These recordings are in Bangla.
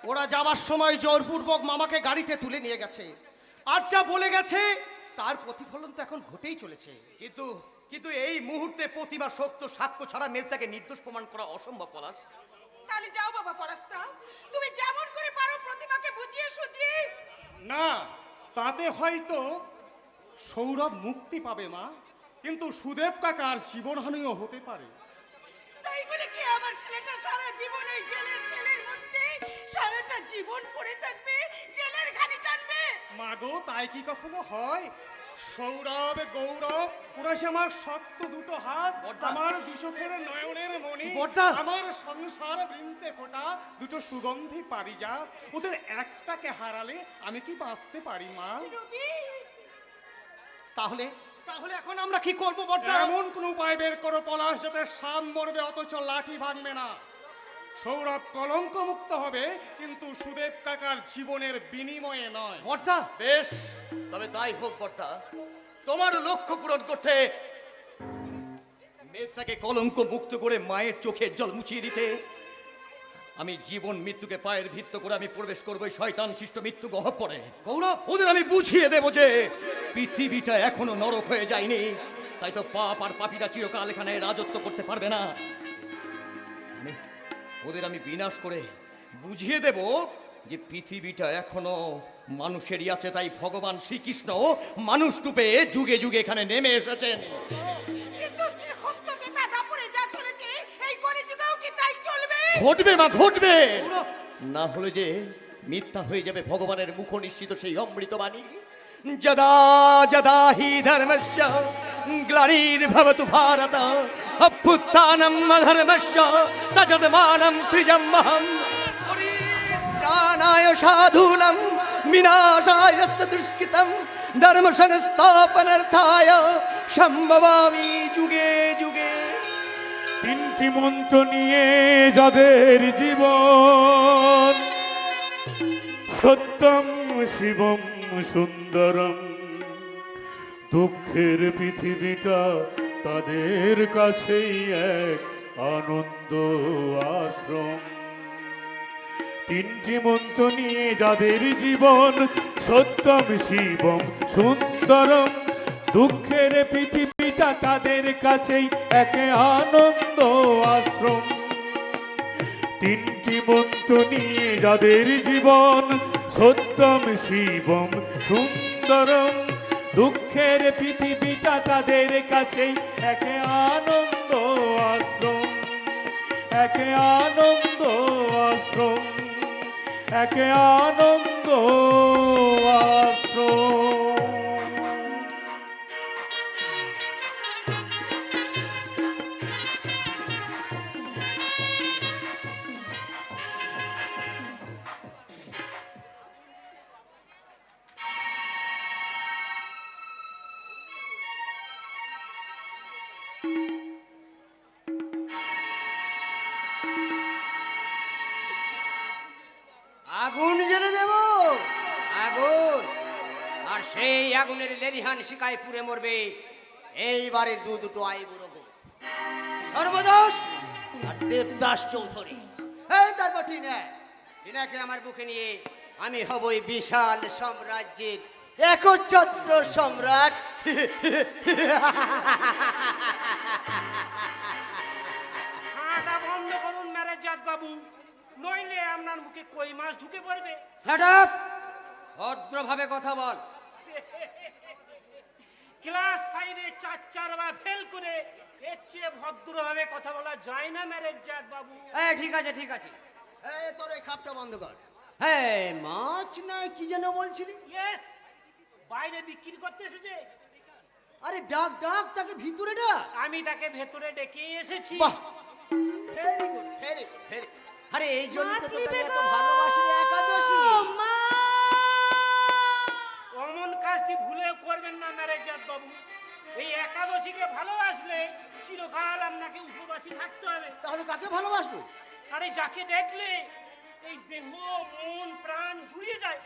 ওরা যাওয়ার সময় জোরপূর্বক মামাকে গাড়িতে তুলে নিয়ে গেছে, আর যা বলে গেছে তার প্রতিফলন তো এখন ঘটেই চলেছে। কিন্তু কিন্তু এই মুহূর্তে প্রতিভা শক্ত সাক্ষ্য ছাড়া মেজদাকে নির্দোষ প্রমাণ করা অসম্ভব পলাশ। তাহলে যাও বাবা পলাশদা, তুমি যেমন করে পারো প্রতিভাকে বুঝিয়ে সুঝিয়ে। না, তাতে হয়তো সৌরভ মুক্তি পাবে মা, কিন্তু সুদেব কাকার জীবনহানিও হতে পারে। তাই বলে কি আমার ছেলেটা সারা জীবন ওই জেলের সেলের মধ্যে সারাটা জীবন পড়ে থাকবে, জেলের ঘানি টানবে? মাগো, তাই কি কখনো হয়? সৌরভ গৌরব ওরা সে আমার শক্ত দুটো হাত, আমার দু চোখের নয়নের মণি, আমার সংসার বৃন্তে ফোটা দুটো সুগন্ধি পারিজাত, ওদের একটাকে হারালে আমি কি বাঁচতে পারি মা? তাহলে তাহলে এখন আমরা কি করবো বড়দা? এমন কোন উপায় বের করো পলাশ, যাতে সাম মরবে অথচ লাঠি ভাঙবে না। সৌরভ কলঙ্ক মুক্ত হবে, কিন্তু সুদেব কাকার জীবনের বিনিময়ে নয়। বড়দা বেশ, তবে তাই হোক বর্তা। তোমার লক্ষ্য পূরণ করতে মেজদাকে কলঙ্ক মুক্ত করে মায়ের চোখের জল মুছিয়ে দিতে আমি জীবন মৃত্যুকে পায়ের ভিত্ত করে আমি প্রবেশ করবো এই শয়তান সৃষ্ট মৃত্যু গহ্বরে। গৌরব, ওদের আমি বুঝিয়ে দেব যে পৃথিবীটা এখনো নরক হয়ে যায়নি, তাই তো পাপ আর পাপীরা চিরকাল এখানে রাজত্ব করতে পারবে না। ওদের আমি বিনাশ করে বুঝিয়ে দেব যে পৃথিবীটা এখনো মানুষেরই আছে, তাই ভগবান শ্রীকৃষ্ণ মানুষ রূপে যুগে যুগে এখানে নেমে এসেছেন। কিন্তু হত্যতে দাদা পড়ে যা চলেছে, এই কলিযুগেও কি তাই চলবে? ঘটবে মা, ঘটবে। না হলে যে মিথ্যা হয়ে যাবে ভগবানের মুখ নিশ্চিত সেই অমৃতবাণী। যদা যদা হি ধর্মস্য গ্লানির্ভবতু ভারত অভ্যুত্থানম অধর্মস্য তদমানম সৃজম্যহম পরিত্রাণায় সাধূনাং বিনাশায় দুষ্কৃতম ধর্ম সংস্থাপনার্থায় সম্ভবামি যুগে যুগে। তিনটি মন্ত্র নিয়ে যাদের জীবন, সত্যম শিবম সুন্দরম, দুঃখের পৃথিবীটা তাদের কাছেই এক আনন্দ আশ্রম। তিনটি মন্ত্র নিয়ে যাদের জীবন, সত্যম শিবম সুন্দরম, দুঃখের পৃথিবীটা তাদের কাছেই এক আনন্দ আশ্রম। তিনটি মন্ত্র নিয়ে যাদের জীবন, সত্যম শিবম সুন্দরম, দুঃখের পৃথিবীটা তাদের কাছেই এক আনন্দ আশ্রম, এক আনন্দ আশ্রম, এক আনন্দ আশ্রম। আগুন জ্বেলে দেব, আগুন, আর সেই আগুনের লেলিহান শিকায় পুড়ে মরবে এইবারে দুটো আই বুড়ো সর্বদাস আর দেবদাস চৌধুরী। এই তারপর টিনাকে আমার বুকে নিয়ে আমি হব এই বিশাল সাম্রাজ্যের একচ্ছত্র সম্রাট। হাঁটা বন্ধ করুন ম্যারেজাত বাবু, নইলে আপনার মুখে কই মাছ ঢুকে পড়বে। শাট আপ, ভদ্রভাবে কথা বল। ক্লাস 5-এ 4বার ফেল করে এর চেয়ে ভদ্রভাবে কথা বলা যায় না ম্যারেজাত বাবু। এই ঠিক আছে ঠিক আছে, এই তোর এই খাপটা বন্ধ কর। হ্যাঁ, মাছ না কি যেন বলছিলি? ইয়েস, বাইরে বিক্রি করতে এসেছে। আরে ডাক ডাক, তাকে ভিতরে ডাক। আমি তাকে ভেতরে ডেকে এসেছি। বাহ, very good very good very. আরে এই জন্য তো তোকে আমি এত ভালোবাসি রে একাদশী। অমন কাজটি ভুলেও করবেন না ম্যারেজাত বাবু। এই একাদশীকে ভালোবাসলে চিরকাল আপনাকে উপবাসী থাকতে হবে। তাহলে কাকে ভালোবাসবো? আরে যাকে দেখলে এই দেহ মন প্রাণ জুড়িয়ে যায়,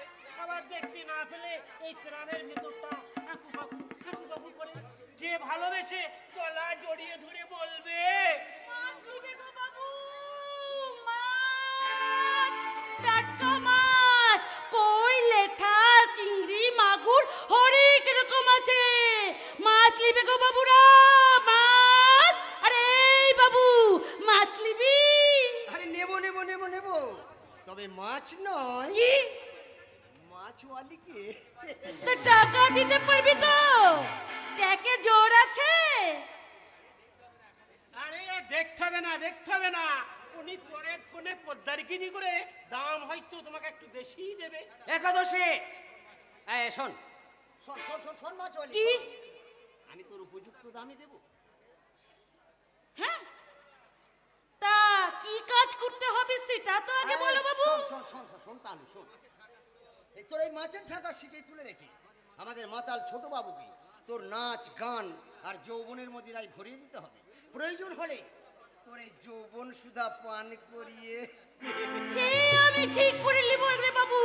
আবার দেখতে না পেলে এই প্রাণের ভেতরটা হাঁকু করে যে ভালোবেসে গলা জড়িয়ে ধরে বলবে, মাছ নিবে গো বাবু, মাছ টাটকা নেব, তবে মাছ নয়, কি মাছওয়ালিকে। তো টাকা দিতে পারবি তো? দেখে জোর আছে। আরে দেখতে হবে না, দেখতে হবে না। উনি পরের ফোনে পদ্মারিকিনি করে দাম হয়তো তোমাকে একটু বেশিই দেবে। একাদশী, এই শোন শোন শোন শোন শোন মাছওয়ালি, কি? শোন। আমি তোর উপযুক্ত দামই দেব। হ্যাঁ, তা কি কাজ করতে হবে সেটা তো আগে বলো বাবু। শোন শোন শোন শোন শোন তালু শোন, এই তোর এই মাছের ঢাকা শিখেই তুলে রেখে আমাদের মাতাল ছোট বাবুকে তোর নাচ গান আর যৌবনের মদিরায় ভরিয়ে দিতে হবে। প্রয়োজন হলে তোর এই যৌবন সুধা পান করিয়ে। সে আমি ঠিক করে নিব রে বাবু,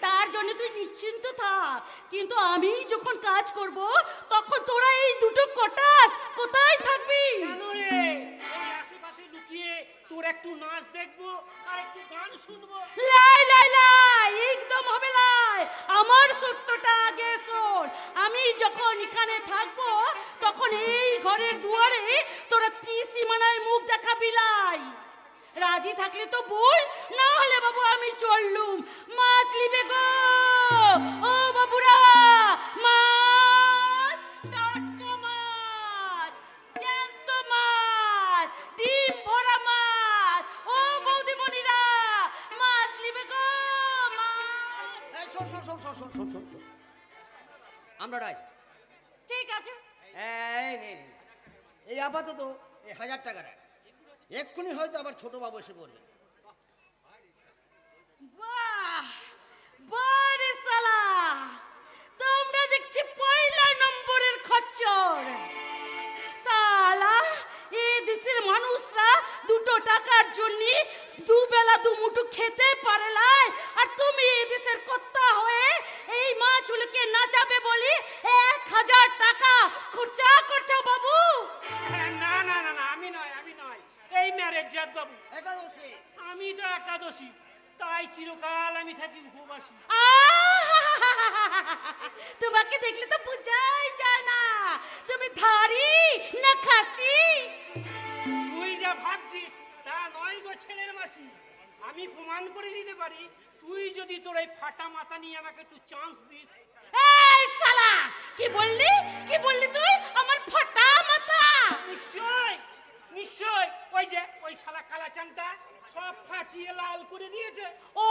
তার জন্য তুই নিশ্চিন্ত থাক। কিন্তু আমি যখন কাজ করব তখন তোরা এই দুটো কটাস কোথায় থাকবি? কেন রে? ওই আশেপাশে লুকিয়ে তোর একটু নাচ দেখবো আর একটু গান শুনবো। লাই লাই লাই, একদম হবে লাই। আমার সত্যটা আগে শোন। আমি যখন এখানে থাকবো তখন এই ঘরের দুয়ারে তোরা ত্রিসীমানায় মুখ দেখাবি লাই। রাজি থাকলে তো বল, না হলে বাবু আমি চললুম। মাছ লিবে গো ও বাবুরা, মাছ, টাটকা মাছ, জ্যান্ত মাছ, ডিম ভরা মাছ, ও বৌদিমণিরা মাছ লিবে গো মাছ। এই শোন শোন শোন শোন শোন শোন শোন শোন। আমরা রাই, ঠিক আছে। এই নে নে। এই আপাতত এই 1000 টাকা রাখ, এক্ষুনি হয়তো আবার ছোট বাবু এসে পড়বে। বাহ বাহ রে সালা, তোমরা দেখছি পয়লা নম্বরের খচ্চর। সালা, এই দেশের মানুষরা দুটো টাকার জন্য দুবেলা দুমুঠো খেতে পারে লাই, আর তুমি এই দেশের কর্তা হয়ে এই মাছগুলোকে নাচাবে বলি 1000 টাকা খরচা করছো বাবু। হ্যাঁ, না না না না, আমি নয়, আমি নয়, এই ম্যারেজ জাত বাবু। একাদশী, আমি তো একাদশী, তাই চিরকাল আমি থাকি উপবাসী। তোমাকে দেখলে তো বোঝাই যায় না তুমি ধাড়ি না খাসি। তুই যা ভাবছিস তা নয় গো ছেলের মাসি। আমি প্রমাণ করে দিতে পারি, তুই যদি তোর এই ফাটা মাথা নিয়ে আমাকে একটু চান্স দিস। এই শালা, কি বললি? কি বললি তুই? আমার ফটা মাথা? নিশ্চয় নিশ্চয়, ওই যে ওই শালা কালা চাংটা সব ফাটিয়ে লাল করে দিয়েছে। ও,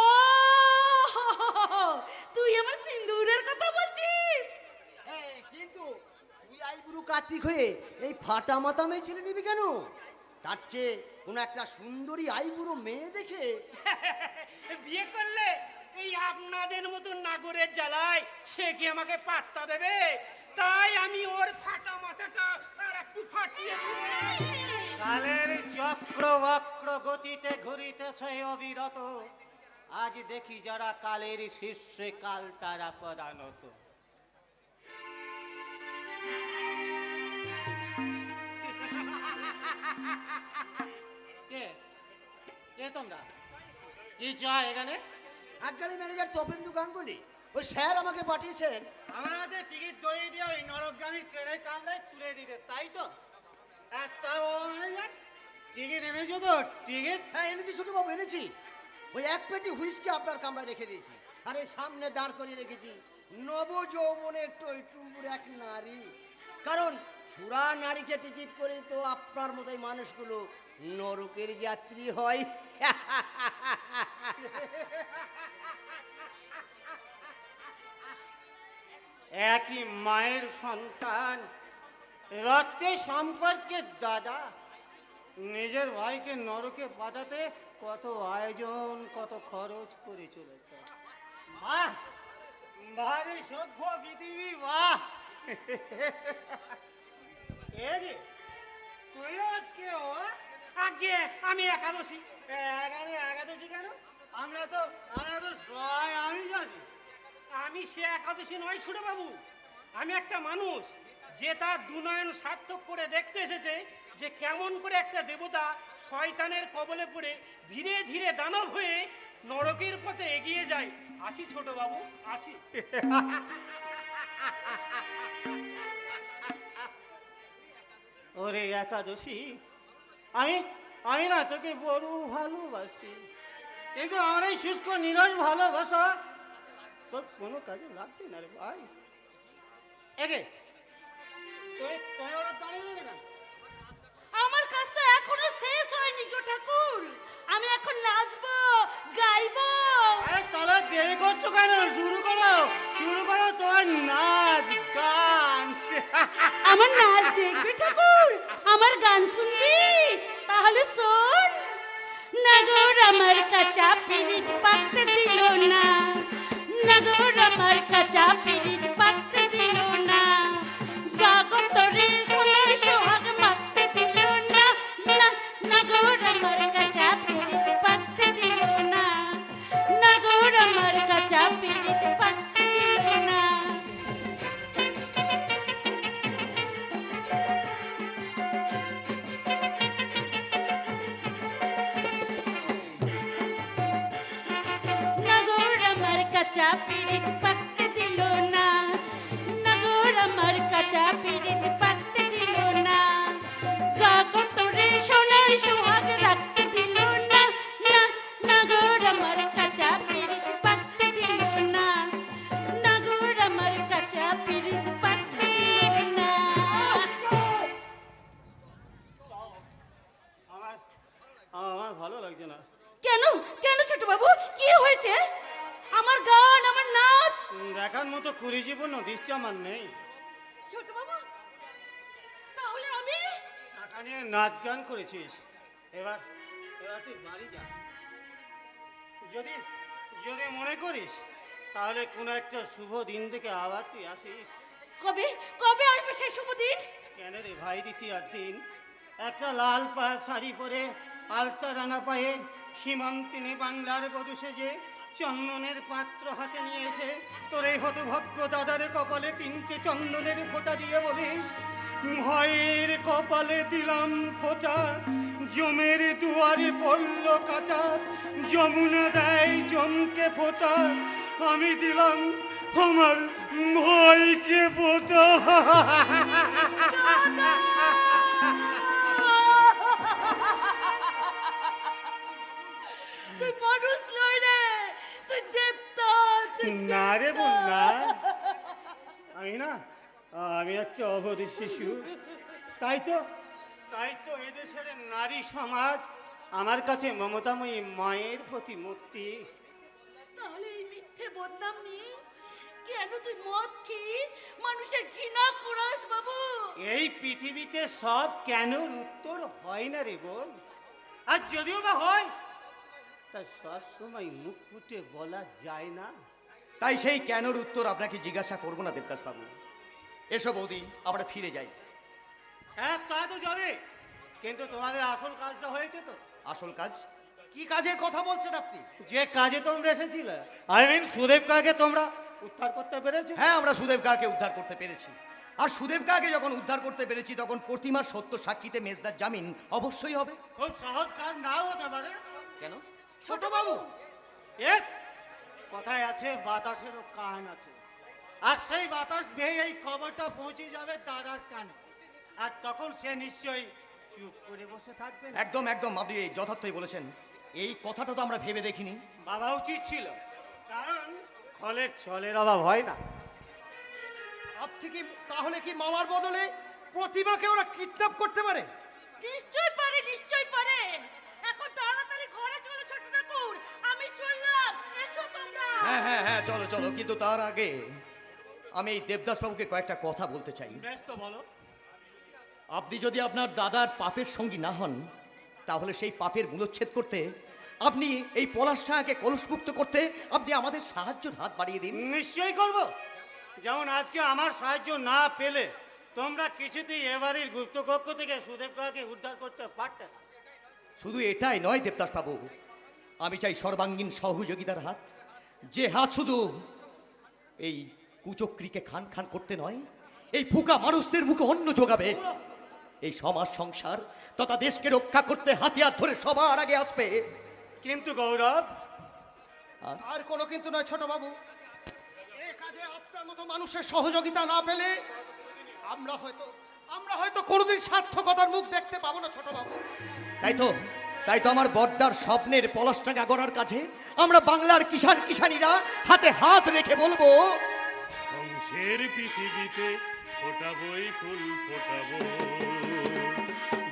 তুই আমার সিন্দুরের কথা বলছিস? এই কিন্তু তুই আইবুড়ো কার্তিক হয়ে এই ফাটা মাথা মেয়ে ছেলে নিবি কেন? তার চেয়ে কোন একটা সুন্দরী আইবুড়ো মেয়ে দেখে বিয়ে করলে এই আপনাদের মতন নাগরের জ্বালায় সে কি আমাকে পাত্তা দেবে? তাই আমি ওর ফাটা মাথাটা আর একটু ফাটিয়ে দিই। কালের চক্র বক্র গতিতে ঘুরিতেছে অবিরত, আজ দেখি যারা কালের শীর্ষে কাল তারা প্রধানত। কে কে তোমরা? কি চাই এখানে? আজকালের ম্যানেজার তপেন্দু গাঙ্গুলি, ওই স্যার আমাকে পাঠিয়েছেন আমাদের টিকিট দড়িয়ে দিয়ে ওই নরকগামী ট্রেনের কামরায় তুলে দিতে, তাই তো? একটা টিকিট এনেছো তো? টিকিট? হ্যাঁ এনেছি ছোট বাবু, এনেছি। ওই এক পেটি হুইস্কি আপনার কামরায় রেখে দিয়েছি, আর এই সামনে দাঁড় করিয়ে রেখেছি নব যৌবনের টইটুম্বুর এক নারী। কারণ সুরা নারীকে টিকিট করে তো আপনার মতোই মানুষগুলো নরকের যাত্রী হয়। একই মায়ের সন্তান, রক্তের সম্পর্কের দাদা, নিজের ভাইকে নরকে পাঠাতে কত আয়োজন কত খরচ করে চলেছে। বাহ, ভারী সভ্য পৃথিবী, বাহ। এ রে, তুই আজকে আগে আমি একাদশী। একাদশী কেন? আমরা তো সবাই আমি জানি। আমি সে একাদশী নয় ছোট বাবু, আমি একটা মানুষ যে তার দুনয়ন সার্থক করে দেখতে এসেছে যে কেমন করে একটা দেবতা শয়তানের কবলে পড়ে ধীরে ধীরে দানব হয়ে নরকের পথে এগিয়ে যায়। আসি ছোট বাবু, আসি। ওরে একাদশী, আমি আমি না তোকে বড় ভালোবাসি। কিন্তু আমার এই শুষ্ক নিরস ভালোবাসা তোর কোনো কাজে লাগবে না রে ভাই। এগে তুই ওরা দাঁড়িয়ে রইলি কেন? আমার কাজ তো এখনো শেষ হয়নি গো ঠাকুর, আমি এখন নাচবো গাইবো। আরে তাহলে দেরি করছো কেন? শুরু করো তোমার নাচ গান। আমার নাচ দেখবি ঠাকুর, আমার গান শুনবি? তাহলে শোন। নগর আমার কাঁচা পিরিত পাকতে দিল না, নগর আমার কাঁচা পিরিত পাকতে দিল না, গাগতরে সোনার সোহাগ মাখতে দিল না, না নগর আমার কাঁচা পিরিত পাকতে দিল না, নগর আমার কাঁচা পিরিত পাকতে দিল না। নগর আমার কাঁচা পিরিত পাকতে দিল না, নগর আমার কাঁচা পিরিত পাকতে দিল না, গাগতরে সোনার সোহাগ রাখতে দিল না, না নগর আমার কাঁচা পিরিত পাকতে দিল না, নগর আমার কাঁচা পিরিত পাকতে দিল না। আমার ভালো লাগছে না। কেন কেন ছোট বাবু, কি হয়েছে? আমার গান আমার নাচ দেখার মতো কুরুচিপূর্ণ দৃষ্টি আমার নেই। ছোট বাবু, তাহলে আমি টাকা নিয়ে নাচ গান করেছিস, এবার তুই বাড়ি যা। যদি যদি মনে করিস তাহলে কোনো একটা শুভ দিন থেকে আবার তুই আসিস। কবে কবে আসবে সেই শুভ দিন? কেন রে ভাই, দ্বিতীয়ার দিন একটা লাল শাড়ি পরে আলতা রাঙা পায়ে সীমান্তিনী বাংলার বধূ সেজে চন্দনের পাত্র হাতে নিয়ে এসে তোর এই হতভাগ্য দাদার কপালে 3টে চন্দনের ফোঁটা দিয়ে বলিস, ভয়ের কপালে দিলাম ফোঁটা, জমের দুয়ারে পড়ল কাটা, যমুনা দেয় জমকে ফোঁটা, আমি দিলাম আমার ভয়কে ফোঁটা। তুই মানুষ নই রে, তুই দেবতা। না রে বল না, আমি একটা অবধ শিশু। তাই তো এদেশের নারী সমাজ আমার কাছে মমতাময়ী মায়ের প্রতিমূর্তি। তাহলে এই মিথ্যে বদনাম নিয়ে কেন তুই মদ খেয়ে মানুষের ঘৃণা করাস বাবু? এই পৃথিবীতে সব কেনর উত্তর হয় না রে বোন, আর যদিও বা হয় তা সব সময় মুখ ফুটে বলা যায় না। তাই সেই কেনর উত্তর আপনাকে জিজ্ঞাসা করবো না দেবদাস বাবু। এসো বৌদি, আমরা ফিরে যাই। হ্যাঁ তা তো যাবে, কিন্তু তোমাদের আসল কাজটা হয়েছে তো। আসল কাজ? কি কাজের কথা বলছেন আপনি? যে কাজে তোমরা এসেছিলে, আই মিন সুদেব কাকে তোমরা উদ্ধার করতে পেরেছো? হ্যাঁ, আমরা সুদেব কাকে উদ্ধার করতে পেরেছি। আর সুদেব কাকে যখন উদ্ধার করতে পেরেছি তখন প্রতিমার সত্য সাক্ষীতে মেজদার জামিন অবশ্যই হবে। খুব সহজ কাজ নাও হতে পারে। কেন? ছোট বাবু, এস কথায় আছে বাতাসেরও কান আছে, আর সেই বাতাস বেয়ে এই খবরটা পৌঁছে যাবে দাদার কানে, আর তখন সে নিশ্চয়ই চুপ করে বসে থাকবে না। একদম একদম, আপনি যথার্থই বলেছেন। এই কথাটা তো আমরা ভেবে দেখিনি। বাবা উচিত ছিল, কারণ ফলের ছলের অভাব হয় না। আপনি কি তাহলে কি মামার বদলে প্রতিমাকে ওরা কিডন্যাপ করতে পারে? নিশ্চয় পারে, নিশ্চয় পারে। এখন তাড়াতাড়ি ঘরে চলো ছোট ঠাকুর, আমি চললাম, এসো তোমরা। হ্যাঁ হ্যাঁ হ্যাঁ, চলো চলো, কিন্তু তার আগে আমি এই দেবদাস বাবুকে কয়েকটা কথা বলতে চাই। বেশ তো বলো। আপনি যদি আপনার দাদার পাপের সঙ্গী না হন, তাহলে সেই পাপের মূলচ্ছেদ করতে, আপনি এই পলাশটাকে কলুষমুক্ত করতে আপনি আমাদের সাহায্যের হাত বাড়িয়ে দিন। নিশ্চয়ই করব। যেমন আজকে আমার সাহায্য না পেলে তোমরা কিছুতেই এবারের গুপ্তকক্ষ থেকে সুদেব কাকে উদ্ধার করতে পারতে না। শুধু এটাই নয় দেবদাস বাবু, আমি চাই সর্বাঙ্গীন সহযোগিতার হাত, যে হাত শুধু এই কুচক্রীকে খান খান করতে নয়, এই ফুকা মানুষদের মুখে অন্ন যোগাবে, এই সমাজ সংসার তথা দেশকে রক্ষা করতে হাতিয়ার ধরে সবার আগে আসবে। কিন্তু গৌরব, আর কোনো কিন্তু নয় ছোট বাবু, এই কাজে আপনার মতো মানুষের সহযোগিতা না পেলে আমরা হয়তো কোনোদিন সার্থকতার মুখ দেখতে পাবো না ছোট বাবু। তাই তো তাই তো আমার বর্দার স্বপ্নের পলাশটাঙ্গা গড়ার কাছে আমরা বাংলার কিষান কিষানীরা হাতে হাত রেখে বলবো, ধ্বংসের পৃথিবীতে ফোটাবই ফুল ফোটাবো,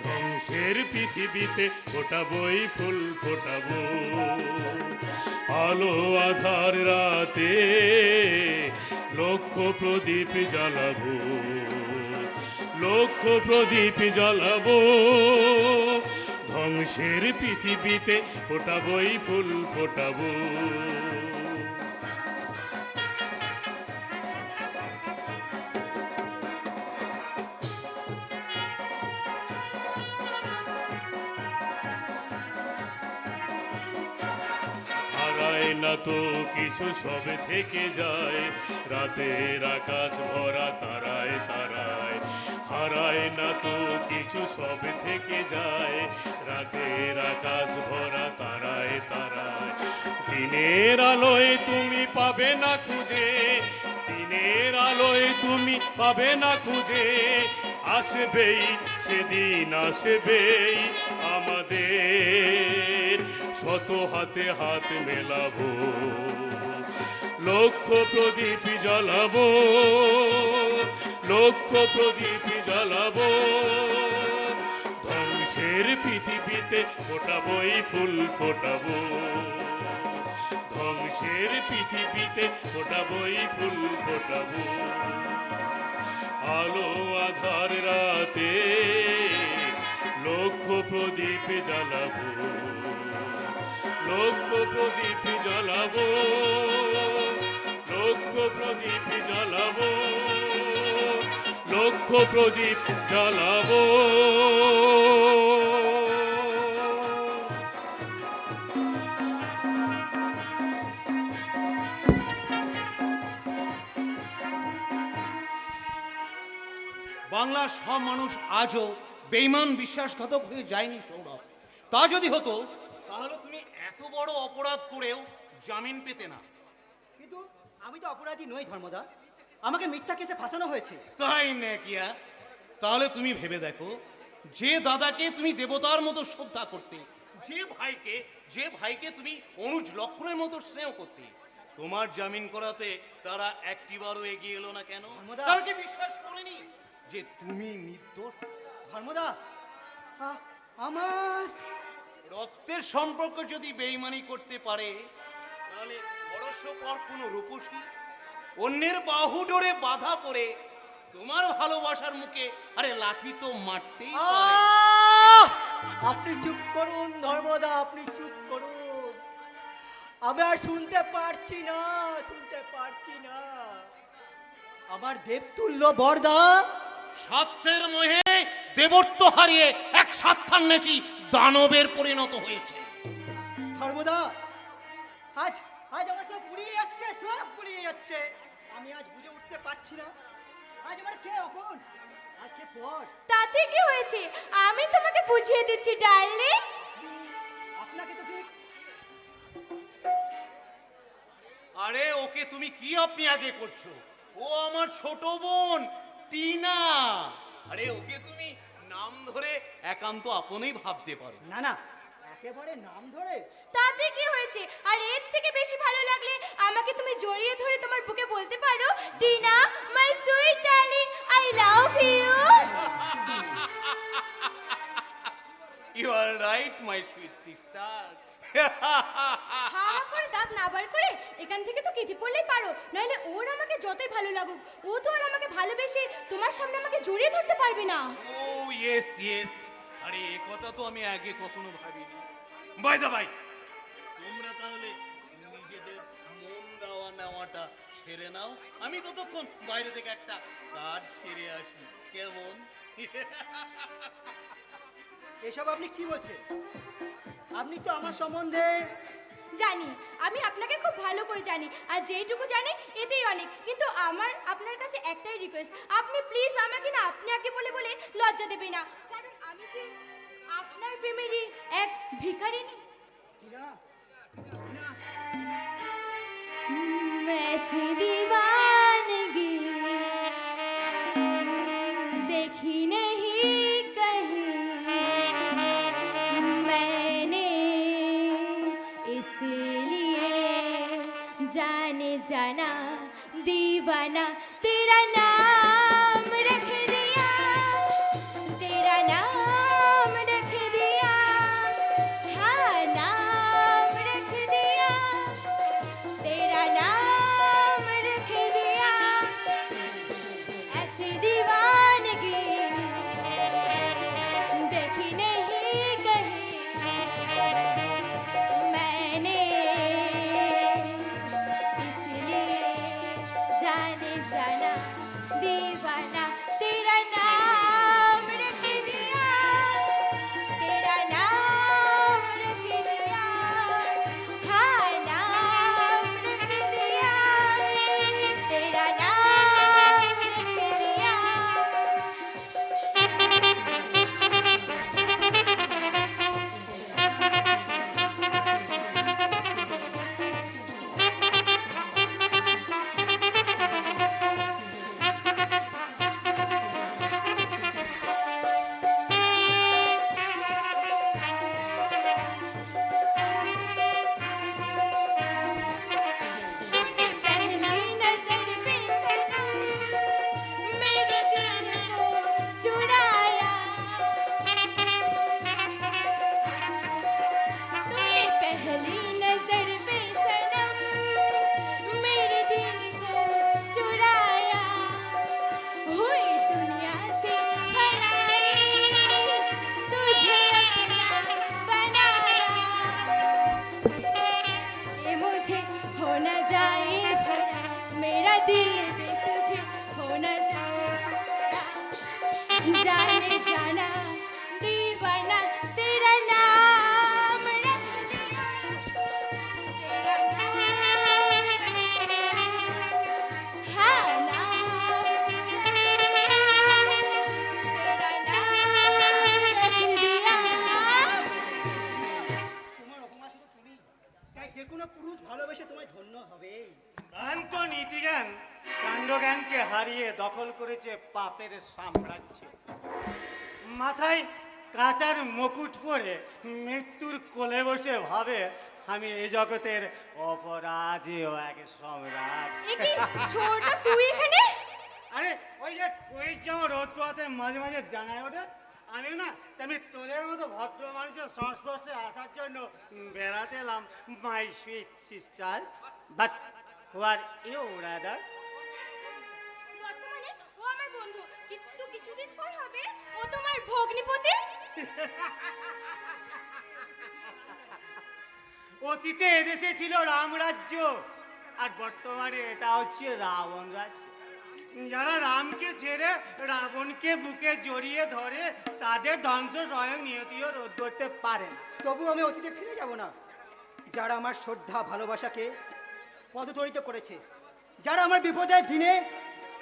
ধ্বংসের পৃথিবীতে ফোটাবই ফুল ফোটাবো, আলো আধার রাতে লক্ষ প্রদীপ জ্বালাবো, লক্ষ প্রদীপ জ্বালাবো, ধ্বংসের পৃথিবীতে ফোটাবই ফুল ফোটাবো। হারায় না তো কিছু, সব থেকে যায়, রাতের আকাশ ভরা তারায় তারায়, হারায় না তো কিছু, সব থেকে যায়, রাতের আকাশ ভরা তারায় তারায়, দিনের আলোয় তুমি পাবে না খুঁজে, দিনের আলোয় তুমি পাবে না খুঁজে, আসবেই সেদিন আসবেই আমাদের, শত হাতে হাত মেলাবো, লক্ষ প্রদীপ জ্বালাবো, লক্ষ প্রদীপ জ্বালাবো, ধ্বংসের পৃথিবীতে ফোটাবই ফুল ফোটাবো, ধ্বংসের পৃথিবীতে ফোটাবই ফুল ফোটাবো, আলো আধার রাতে লক্ষ প্রদীপ জ্বালাবো, লক্ষ প্রদীপ জ্বালাবো, লক্ষ প্রদীপ জ্বালাবো, লক্ষ প্রদীপ জ্বালাবো। বাংলার সব মানুষ আজও বেঈমান বিশ্বাসঘাতক হয়ে যায়নি সৌরভ। তা যদি হতো তাহলে তুমি এত বড় অপরাধ করেও জামিন পেতে না। কিন্তু আমি তো অপরাধী নই ধর্মদা, আমাকে মিথ্যা কেসে ফাঁসানো হয়েছে। তাই নাকিয়া? তাহলে তুমি ভেবে দেখো, যে দাদাকে তুমি দেবতার মতো শ্রদ্ধা করতে, যে ভাইকে তুমি অনুজ লক্ষণের মতো স্নেহ করতে, তোমার জামিন করাতে তারা একটিবারও এগিয়ে এলো না কেন? ধর্মদা। তারা কি বিশ্বাস করেনি যে তুমি নির্দোষ? ধর্মদা, আমার রক্তের সম্পর্ক যদি বেইমানি করতে পারে, তাহলে বড়স্ব পর কোনো রূপসী অন্যের বাহু ডোরে বাধা পড়ে তোমার ভালোবাসার মুখে আরে লাথি তো মারতেই পারে। আপনি চুপ করুন ধর্মদা, আপনি চুপ করুন, আমি আর শুনতে পারছি না, শুনতে পারছি না। আমার দেবতুল্য বরদা স্বার্থের মোহে দেবত্ব হারিয়ে এক স্বার্থান্বেষী দানবের পরিণত হয়েছে। ধর্মদা, আজ আজ আমার সব গুলিয়ে যাচ্ছে, সব গুলিয়ে যাচ্ছে। আমি আজ বুঝে উঠতে পারছি না আজ আমার কে অপন আর কে পর। তাতে কি হয়েছে, আমি তোমাকে বুঝিয়ে দিচ্ছি ডার্লিং। আপনাকে তো ঠিক। আরে ওকে তুমি কি আপনি আগে করছো? ও আমার ছোট বোন টিনা। আরে ওকে তুমি নাম ধরে একান্ত আপনই ভাবতে পারো। না না, একেবারে নাম ধরে। তাতে কি হয়েছে, আর এর থেকে বেশি ভালো লাগলে আমাকে তুমি জড়িয়ে ধরে তোমার বুকে বলতে পারো, Tina my sweet darling, I love you. You are right my sweet sister. হা করে দাঁত না বার করে এখান থেকে তো কেটে পড়লেই পারো, নইলে ওর আমাকে যতই ভালো লাগুক, ও তো আর আমাকে ভালোবেসে তোমার সামনে আমাকে জড়িয়ে ধরতে পারবে না। ও ইয়েস ইয়েস। আরে এই কথা তো আমি আগে কখনো ভাবিনি। বাই দা বাই, তোমরা তাহলে নিজেদের মন দেওয়া নেওয়াটা সেরে নাও, আমি ততক্ষণ বাইরে থেকে একটা কাজ সেরে আসি, কেমন? এসব আপনি কি বলছেন? আপনি তো আমার সম্বন্ধে জানি, আমি আপনাকে খুব ভালো করে জানি, আর যেইটুকু জানি এতেই অনেক। কিন্তু আমার আপনার কাছে একটাই রিকোয়েস্ট, আপনি প্লিজ আমাকে না আপনি আগে বলে বলে লজ্জা দেবে না, কারণ আমি যে আপনার প্রেমেরই এক ভিখারিনী। টিনা, টিনা, वैसी दीवानगी देखी नहीं कहीं, मैं इसलिए जाने जाना दीवाना तेरा नाम रख दिया, तेरा नाम रख दिया, हाँ नाम रख दिया, तेरा नाम रख दिया। ऐसी दीवानगी देखी नहीं कहीं मैंने, इसलिए जाने जाना दीवाना तेरा नाम रख दिया, तेरा नाम रख दिया, हाँ नाम रख दिया, तेरा नाम रख दिया। तूने पहली नजर पे सनम मेरे दिल को चुराया, तूने पहली नजर पे सनम मेरे दिल को चुराया, हुई दुनिया से पराई तुझे अपना बनाया। ये मुझे हो न जाए भरा, मेरा दिल भी तुझे हो न जाए भरा। जाने जाना दीवाना तेरा नाम रख दिया, तेरा नाम रख दिया, हाँ नाम रख दिया, तेरा नाम रख दिया। তোমার অপমান শুধু তুমি, তাই যে কোনো পুরুষ ভালোবেসে তোমায় ধন্য হবে। ভ্রান্ত নীতিজ্ঞান কাণ্ডজ্ঞানকে হারিয়ে দখল করেছে পাপের সাম্রাজ্য। মাথায় কাটার মুকুট পরে মৃত্যুর কোলে বসে ভাবে আমি এই জগতের অপরাজেয় এক সম্রাট। এ কি ছোটটা তুই এখানে? আরে ওই যে ওই যেমন রোদ পোহাতে মাঝে মাঝে ডাঙায় ওঠে, আমিও না তেমনি তোদের মতো ভদ্র মানুষের সংস্পর্শে আসার জন্য বেড়াতে এলাম my sweet sister. But who are you rather? বর্তমানে ও আমার বন্ধু, কিন্তু কিছুদিন পর হবে ও তোমার ভগ্নিপতি। অতীতে এদেশে ছিল রামরাজ্য, আর বর্তমানে এটা হচ্ছে রাবণ রাজ্য। যারা রামকে ছেড়ে রাবণকে বুকে জড়িয়ে ধরে তাদের ধ্বংস স্বয়ং নিয়তিও রোধ করতে পারে না। তবু আমি অতীতে ফিরে যাব না। যারা আমার শ্রদ্ধা ভালোবাসাকে পদতরিত করেছে, যারা আমার বিপদের দিনে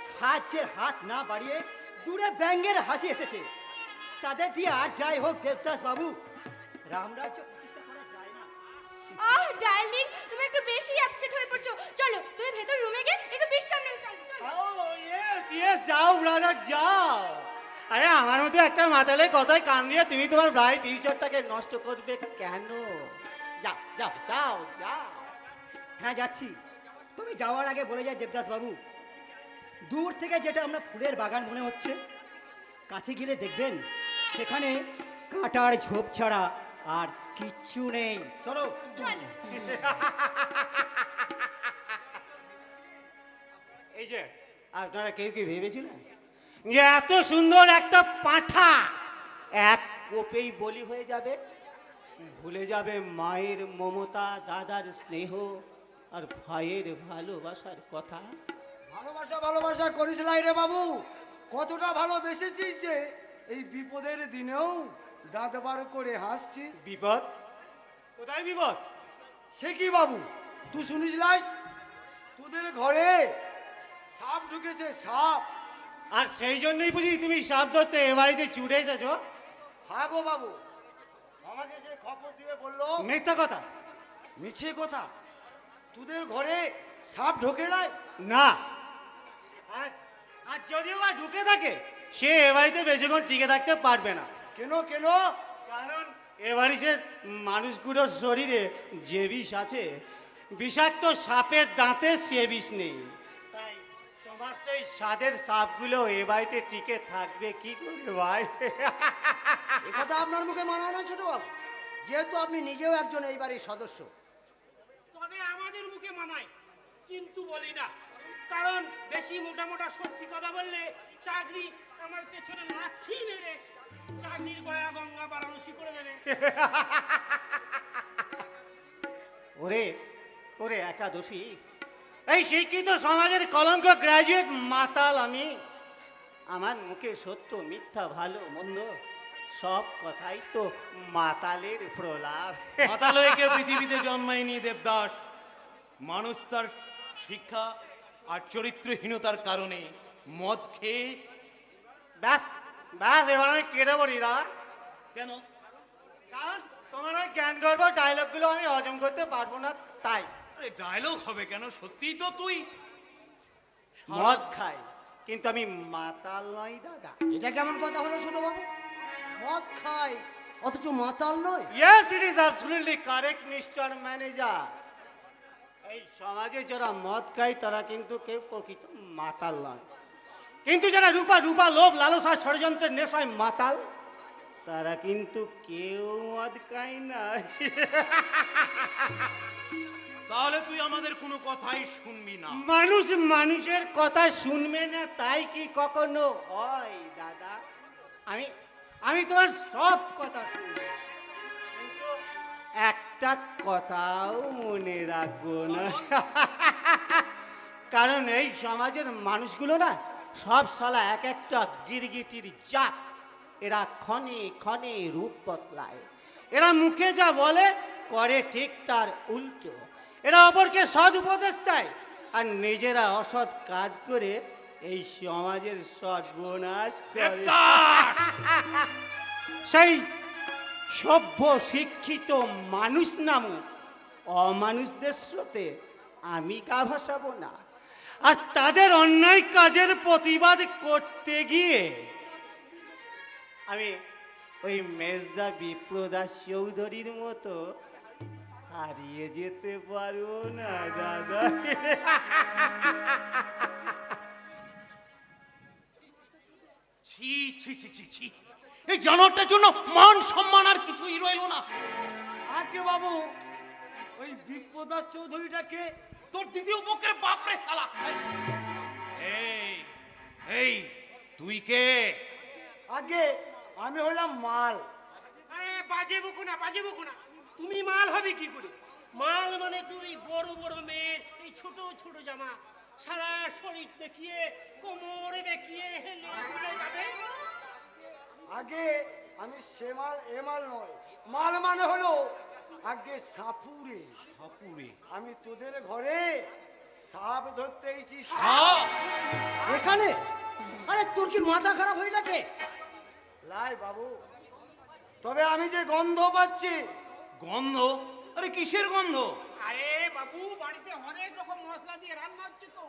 সাহায্যের হাত না বাড়িয়ে দূরে ব্যঙ্গের হাসি এসেছে, তাদের দিয়ে আর যাই হোক দেবদাস বাবু, রামরাজ্য প্রতিষ্ঠা করা যায় না। আহ ডার্লিং, তুমি একটু বেশি আপসেট হয়ে পড়ছো। চলো তুমি ভেতর রুমে গিয়ে একটু বিশ্রাম নেবে। চলো চলো। ইয়েস ইয়েস, যাও ব্রাদার যাও। আরে আমার মতো একটা মাতালে কথায় কান দিয়ে তুমি তোমার ব্রাইট ফিউচারটাকে নষ্ট করবে কেন? যাও যাও যাও যাও। হ্যাঁ যাচ্ছি। তুমি যাওয়ার আগে বলে যাই দেবদাস বাবু, দূর থেকে যেটা আমরা ফুলের বাগান মনে হচ্ছে, কাছে গেলে দেখবেন সেখানে কাঁটার ঝোপ ছাড়া আর কিচ্ছু নেই। চলো চলো। এই যে আপনারা কেউ কি ভেবেছিলেন যে এত সুন্দর একটা পাঁঠা এক কোপেই বলি হয়ে যাবে? ভুলে যাবে মায়ের মমতা, দাদার স্নেহ আর ভাইয়ের ভালোবাসার কথা। ভালোবাসা ভালোবাসা করিস লাই রে বাবু, কতটা ভালোবেসেছিস যে এই বিপদের দিনেও দাঁত বার করে হাসছিস। বিপদ? কোথায় বিপদ? সে কি বাবু, তুই শুনিস লাস তোদের ঘরে সাপ ঢুকেছে, সাপ। আর সেই জন্যই বুঝি তুমি সাপ ধরতে এ বাড়িতে ছুটে এসেছো? হ্যাঁ গো বাবু, আমাকে যে খবর দিয়ে বললো। মিথ্যা কথা। মিছে কথা, তোদের ঘরে সাপ ঢোকে নাই? না, আর আর যদিও বা ঢুকে থাকে সে এ বাড়িতে বেশিক্ষণ টিকে থাকতে পারবে না। কেন কেন? কারণ এবারে যে মানুষগুলোর শরীরে যে বিষ আছে, বিষাক্ত সাপের দাঁতে সে বিষ নেই। তাই তোমার সেই স্বাদের সাপগুলো এ বাড়িতে টিকে থাকবে কি করে ভাই? একথা আপনার মুখে মানায় না ছোট বাবু, যেহেতু আপনি নিজেও একজন এই বাড়ির সদস্য। তবে আমাদের মুখে মানায়, কিন্তু বলি না, কারণ বেশি মোটা মোটা সত্যি কথা বললে চাকরি আমার পেছনে লাথি মেরে চাকরির গয়া গঙ্গা বারাণসী করে দেবে। ওরে ওরে একাদশী, এই শিক্ষিত সমাজের কলঙ্ক গ্রাজুয়েট মাতাল আমি। আমার মুখে সত্য মিথ্যা ভালো মন্দ সব কথাই তো মাতালের প্রলাপ। মাতাল হয়ে কেউ পৃথিবীতে জন্মায়নি দেবদাস। মানুষ তার শিক্ষা আর চরিত্রহীনতার কারণে মদ খেয়ে ব্যাস ব্যাস, এবার আমি কেটে পড়ি না। কেন? কারণ তোমার ওই জ্ঞান গর্ব ডায়লগগুলো আমি হজম করতে পারবো না, তাই। আরে ডায়লগ হবে কেন? সত্যিই তো তুই মদ খাই, কিন্তু আমি মাতাল নই দাদা। এটা কেমন কথা হলো ছোট বাবু? মদ খায় অথচ মাতাল নয়? Yes, it is absolutely correct, Mr. Manager. এই সমাজে যারা মদ খায় তারা কিন্তু কেউ প্রকৃত মাতাল নয়, কিন্তু যারা রূপা রূপা লোভ লালসা ষড়যন্ত্রের নেশায় মাতাল তারা কিন্তু কেউ মদ খায় না। তাহলে তুই আমাদের কোনো কথাই শুনবি না। মানুষ মানুষের কথা শুনবে না তাই কি কখনো হয় দাদা? আমি আমি তোমার সব কথা শুনবো, কিন্তু একটা কথাও মনে রাখবো না। কারণ এই সমাজের মানুষগুলো না সব শালা এক একটা গিরগিটির জাত। এরা ক্ষণে ক্ষণে রূপ বদলায়, এরা মুখে যা বলে করে ঠিক তার উল্টো। এরা অপরকে সৎ উপদেশ দেয় আর নিজেরা অসৎ কাজ করে এই সমাজের সর্বনাশ করে। সেই সভ্য শিক্ষিত মানুষ নামক অমানুষদের স্রোতে আমি গা ভাসাবো না, আর তাদের অন্যায় কাজের প্রতিবাদ করতে গিয়ে আমি ওই মেজদা বিপ্রদাস চৌধুরীর মতো হারিয়ে যেতে পারবো না দাদা। ছি ছি ছি ছি ছি, এই জানোয়ারটার জন্য মান সম্মান আর কিছুই রইল না। আগে বাবু, ওই বিপ্রদাস চৌধুরীটাকে তোর দ্বিতীয় পক্ষের বাপরে শালা। এই এই তুই কে? আগে আমি হলাম মাল। আরে বাজে বকো না, বাজে বকো না। তুমি মাল হবে কি করে? মাল মানে তুই বড় বড় মেয়ের এই ছোট ছোট জামা, সারা শরীর দেখিয়ে কোমরে বেঁকিয়ে হেলে দুলে যাবে। আগে আমি সে মাল এ মাল নয়। মাল মানে হলো আগে সাপুরে। সাপুরে? আমি তোদের ঘরে সাপ ধরতে এসেছি। সাপ? এখানে? আরে তোর কি মাথা খারাপ হয়ে গেছে? লাই বাবু, তবে আমি যে গন্ধ পাচ্ছি। গন্ধ? আরে কিসের গন্ধ? আরে বাবু, বাড়িতে অনেক রকম মশলা দিয়ে রান্না হচ্ছে তো,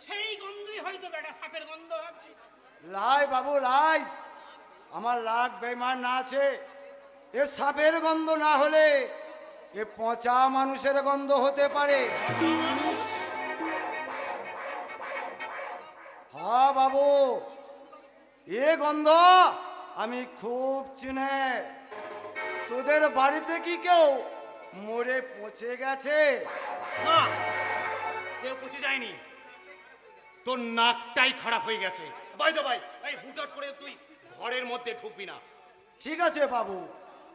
সেই গন্ধই হয়তো বেটা সাপের গন্ধ হচ্ছে। লাই বাবু লাই, আমার লাগ বেমান না আছে। এ সাপের গন্ধ না হলে এ পচা মানুষের গন্ধ হতে পারে। হ্যাঁ বাবু, এ গন্ধ আমি খুব চিনে। তোদের বাড়িতে কি কেউ মরে পচে গেছে? না, কেউ পচে যায়নি। তোর নাকটাই খারাপ হয়ে গেছে। বাই দা ভাই, এই হুটহাট করে তুই ঘরের মধ্যে ঢুকবি না। ঠিক আছে বাবু,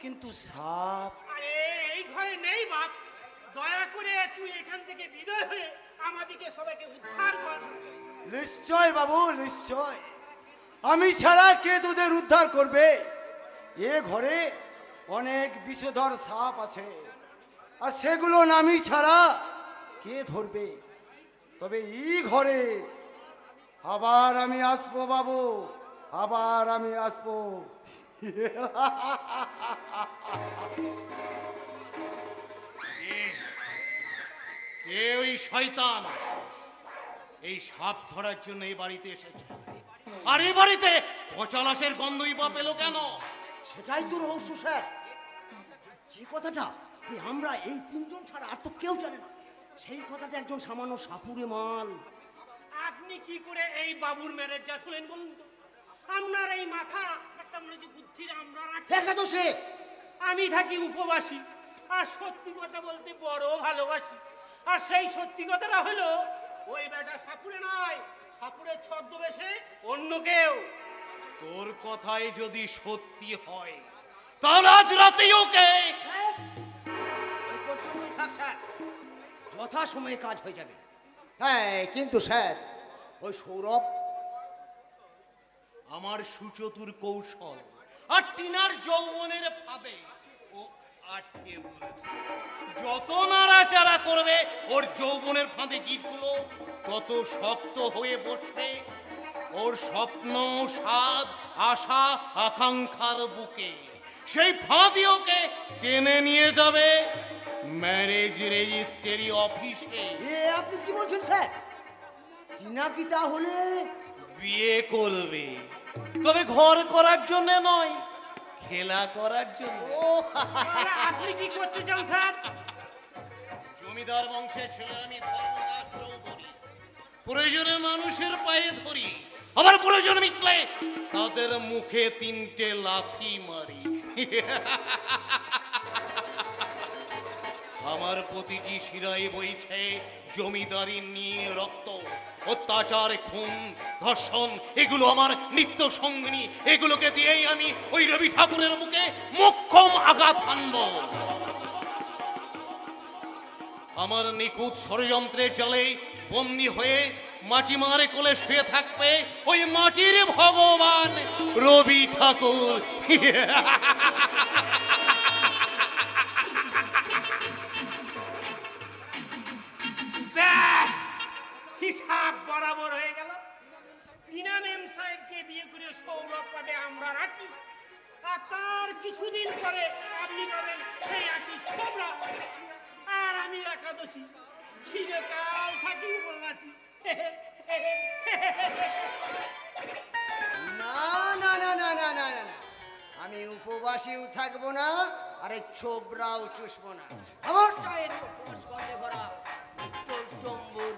কিন্তু সাপ। আরে এই ঘরে নেই বাপ, দয়া করে তুই এখান থেকে বিদায় হয়ে আমাদেরকে সবাইকে উদ্ধার কর। নিশ্চয় বাবু, নিশ্চয়। আমি ছাড়া কে তোদের উদ্ধার করবে? এ ঘরে অনেক বিষধর সাপ আছে, আর সেগুলো নামি ছাড়া কে ধরবে? তবে এই ঘরে আবার আমি আসবো বাবু, আবার আমি আসবো। কে ওই শয়তান? এই সাপ ধরার জন্য এই বাড়িতে এসেছে, আর এই বাড়িতে পচা লাশের গন্ধই বা পেলো কেন? সেটাই তো রহস্য স্যার। যে কথাটা আমরা এই তিনজন ছাড়া আর তো কেউ জানে না, সেই কথাটা একজন সামান্য সাপুরে মাল। আপনি কি করে এই বাবুর ম্যারেজ যা শুনলেন বলুন তো? আপনার এই মাথা একটা মনে যে বুদ্ধির আমরা দেখা তো সে আমি থাকি উপবাসী, আর সত্যি কথা বলতে বড় ভালোবাসি। আর সেই সত্যি কথাটা হলো ওই বেটা সাপুরে নয়, সাপুরের ছদ্মবেশে অন্য কেউ। তোর কথাই যদি সত্যি হয় তাহলে আজ রাতেই ওকে। ওই পর্যন্তই থাক স্যার, যথা সময়ে কাজ হয়ে যাবে। হ্যাঁ কিন্তু স্যার, ওই সৌরভ আমার সুচতুর কৌশল আর টিনার যৌবনের ফাঁদে ও আটকে বলেছে। যত নাড়াচাড়া করবে ওর যৌবনের ফাঁদে গিটগুলো তত শক্ত হয়ে বসবে ওর স্বপ্ন, স্বাদ, আশা, আকাঙ্ক্ষার বুকে। সেই ফাঁদই ওকে টেনে নিয়ে যাবে ম্যারেজ রেজিস্ট্রি অফিসে। আপনি কি বলছেন স্যার? টিনা কি তাহলে বিয়ে করবে, তবে ঘর করার জন্য নয়, খেলা করার জন্য। তাহলে আপনি কি করতে চান স্যার? জমিদার বংশের ছেলে আমি, ধর্মদাস চৌধুরী। প্রয়োজনে মানুষের পায়ে ধরি, আবার প্রয়োজন মিটলে তাদের মুখে 3টে লাথি মারি। আমার প্রতিটি শিরায় বইছে জমিদারি নীল রক্ত। অত্যাচার, খুন, ধর্ষণ এগুলো আমার নিত্য সঙ্গিনী। এগুলোকে দিয়েই আমি ওই রবি ঠাকুরের বুকে মোক্ষম আঘাত হানব। আমার নিখুঁত ষড়যন্ত্রের জালে বন্দী হয়ে মাটি মারে কোলে শুয়ে থাকবে ওই মাটির ভগবান রবি ঠাকুর। ব্যাস, হিসাব বরাবর হয়ে গেল। টিনা মেম সাহেবকে বিয়ে করে সৌরভ পাবে আমরা রাখি, আর তার কিছুদিন পরে আপনি পাবেন সেই আটি ছোবড়া, আর আমি একাদশী। চিরকাল থাকি উপবাসী। না না না না না না না, আমি উপবাসীও থাকবো না, আর এই ছোবরাও চুষবো না। আমার চাই গলে ভরা টম্বুর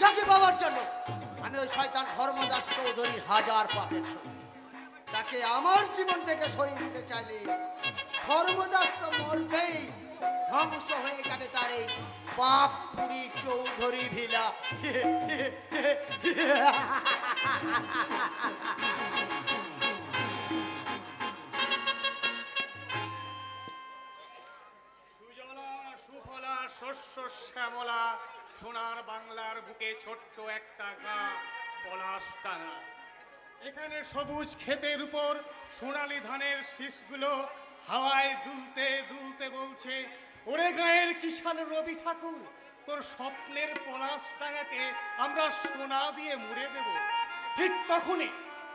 যাকে বাবার জন্য আমি ওই শয়তান ধর্মদাস চৌধুরীর 1000 পাপের সঙ্গে তাকে আমার জীবন থেকে সরিয়ে দিতে চাইলে ধর্মদাস তো মরবেই, ধ্বংস হয়ে যাবে তার এই বাপপুরি চৌধুরী ভিলা। সুজলা সুফলা শস্য শ্যামলা সোনার বাংলার বুকে ছোট্ট একটা গ্রাম পলাশডাঙ্গা। এখানে সবুজ ক্ষেতের উপর সোনালী ধানের শীষগুলো হাওয়ায় দুলতে দুলতে বলছে, ওরে গায়ের কিষান রবি ঠাকুর, তোর স্বপ্নের পলাশডাঙ্গাকে আমরা সোনা দিয়ে মুড়ে দেব। ঠিক তখনই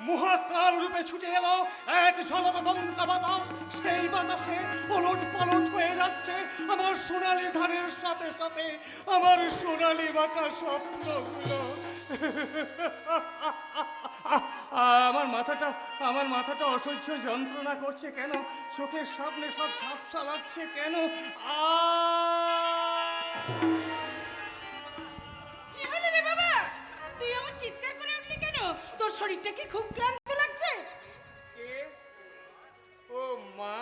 মহাকাল রূপে ছুটে এলো এক ঝলমদমকা বাতাস। সেই বাতাসে ওলট পালট হয়ে যাচ্ছে আমার সোনালী ধানের সাথে সাথে আমার সোনালী বাঁকা স্বপ্নগুলো। আমার মাথাটা অসহ্য যন্ত্রণা করছে কেন? চোখের সামনে সব ঝাপসা লাগছে কেন? কি হলো রে বাবা, তুই আমার চিৎকার করে উঠলি কেন? তোর শরীরটা কি খুব ক্লান্ত লাগছে? কে? ও মা,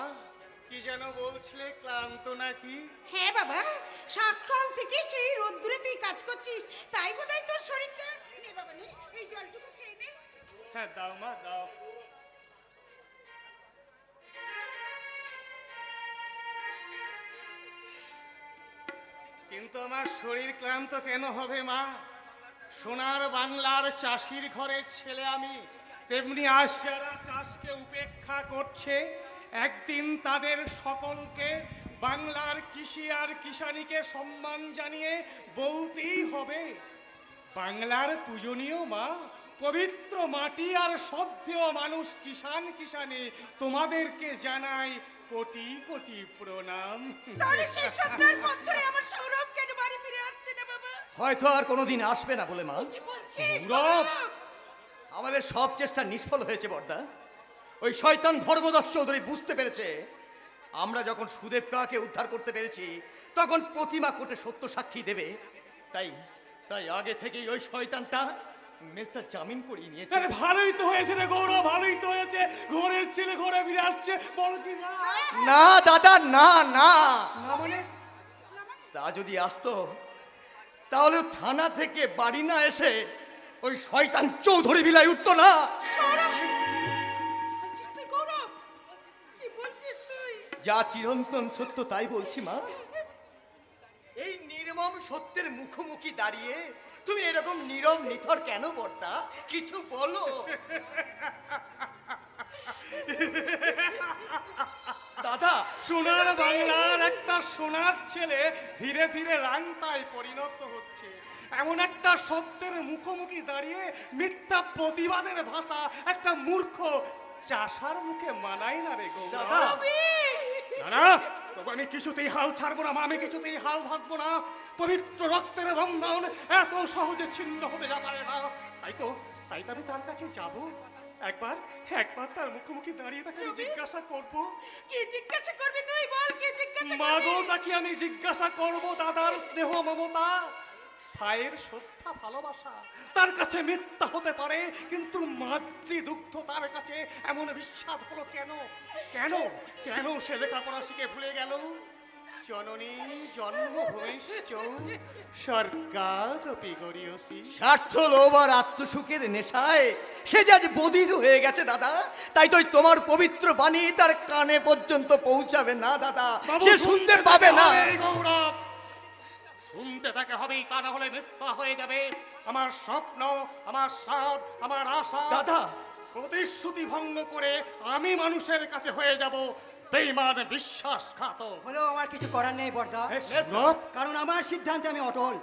কি যেন বলছিলে, ক্লান্ত নাকি? হ্যাঁ বাবা, সকাল থেকে সেই রোদ্দুরে তুই কাজ করছিস, তাই বোধহয় তোর শরীরটা। নে বাবা নে, এই জলটুকু খেয়ে নে। হ্যাঁ দাও মা দাও। কিন্তু আমার শরীর ক্লান্ত কেন হবে মা? সোনার বাংলার চাষির ঘরের ছেলে আমি, তেমনি আজ যারা চাষকে উপেক্ষা করছে একদিন তাদের সকলকে বাংলার কৃষি আর কিষানিকে সম্মান জানিয়ে বলতেই হবে, বাংলার পূজনীয় মা, পবিত্র মাটি আর শ্রদ্ধেয় মানুষ কিষান কিষানি, তোমাদেরকে জানাই কোটি কোটি প্রণাম। তাহলে সেই সপ্তাহের পর ধরে আমার সৌরভ কেন বাড়ি ফিরে আসছে না বাবা? হয়তো আর কোনোদিন আসবে না বলে মা। কি বলছিস? সৌরভ! আমাদের সব চেষ্টা নিষ্ফল হয়েছে বর্দা। ওই শয়তান ধর্মদাস চৌধুরী বুঝতে পেরেছে আমরা যখন সুদেব কাকে উদ্ধার করতে পেরেছি তখন প্রতিমা কোর্টে সত্য সাক্ষী দেবে। তাই তাই আগে থেকেই ওই শয়তানটা মেস্তা জামিন করিয়ে নিয়েছে। আরে ভালোই তো হয়েছে রে গৌরব, ভালোই তো হয়েছে। ঘোরের ছেলে ঘোরে ফিরে আসছে, বলো কি না? না দাদা, না না, না মানে? তা যদি আসতো তাহলে থানা থেকে বাড়ি না এসে ওই শয়তান চৌধুরী বিলাই উঠতো না। বলছিস তুই গৌরব? কি বলছিস তুই? যা চিরন্তন সত্য তাই বলছি মা। এই নির্মম সত্যের মুখোমুখি দাঁড়িয়ে তুমি এরকম নীরব নিথর কেন বর্তা? কিছু বলো। দাদা, সোনার বাংলার একটা সোনার ছেলে ধীরে ধীরে রাংতায় পরিণত হচ্ছে। এমন একটা সত্যের মুখোমুখি দাঁড়িয়ে মিথ্যা প্রতিবাদের ভাষা একটা মূর্খ চাষার মুখে মানায় না রে গৌরব। দাদা। না না, তবে আমি কিছুতেই হাল ছাড়বো না মা, আমি কিছুতেই হাল ভাববো না। পবিত্র রক্তের বন্ধন এত সহজে ছিন্ন হতে যা পারে না। তাই তো আমি তার কাছে যাব, একবার তার মুখোমুখি দাঁড়িয়ে তাকে আমি জিজ্ঞাসা করবো। কি জিজ্ঞাসা করবি তুই? বল কি জিজ্ঞাসা করবি? মাগো, তাকে আমি জিজ্ঞাসা করব দাদার স্নেহ মমতা, ভাইয়ের শ্রদ্ধা ভালোবাসা তার কাছে মিথ্যা হতে পারে, কিন্তু মাতৃদুগ্ধ তার কাছে এমন বিস্বাদ হলো কেন? কেন কেন সে লেখাপড়া শিখে ভুলে গেল? জননী জন্মভূমিশ্চ স্বর্গাদপি গরীয়সী। স্বার্থ লোভ আর আত্মসুখের নেশায় সে যে আজ বধির হয়ে গেছে দাদা। তাই তো তোমার পবিত্র বাণী তার কানে পর্যন্ত পৌঁছাবে না দাদা, সে শুনতে পাবে না। গৌরব, শুনতে তাকে হবেই, তা না হলে মিথ্যা হয়ে যাবে আমার স্বপ্ন, আমার সাধ, আমার আশা। দাদা, প্রতিশ্রুতি ভঙ্গ করে আমি মানুষের কাছে হয়ে যাব বেঈমান, বিশ্বাসঘাতক। হলেও আমার কিছু করার নেই বর্দা, কারণ আমার সিদ্ধান্তে আমি অটল।